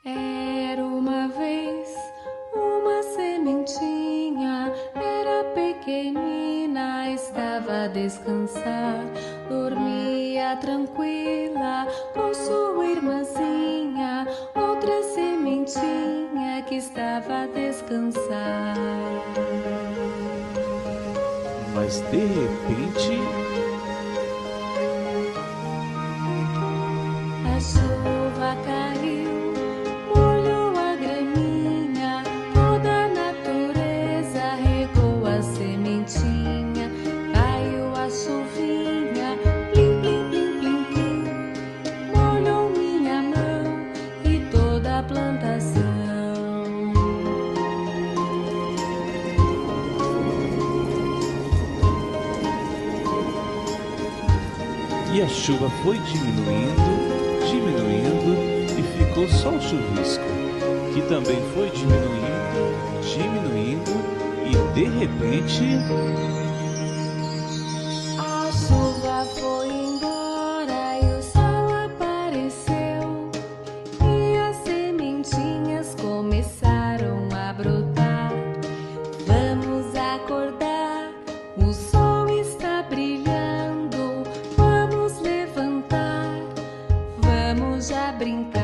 Era uma vez uma sementinha, era pequenina, estava a descansar, dormia tranquila com sua irmãzinha, outra sementinha que estava a descansar. Mas de repente, A chuva caiu, molhou a graminha, toda a natureza regou a sementinha. Caiu a chuvinha, plim, plim, plim, plim, plim, molhou minha mão e toda a plantação. e a chuva foi diminuindo, diminuindo e ficou só o chuvisco, que também foi diminuindo, diminuindo e de repente A chuva foi embora e o sol apareceu e as sementinhas começaram a brotar. Vamos acordar, o sol está brilhando. Vamos levantar, vamos já brincar.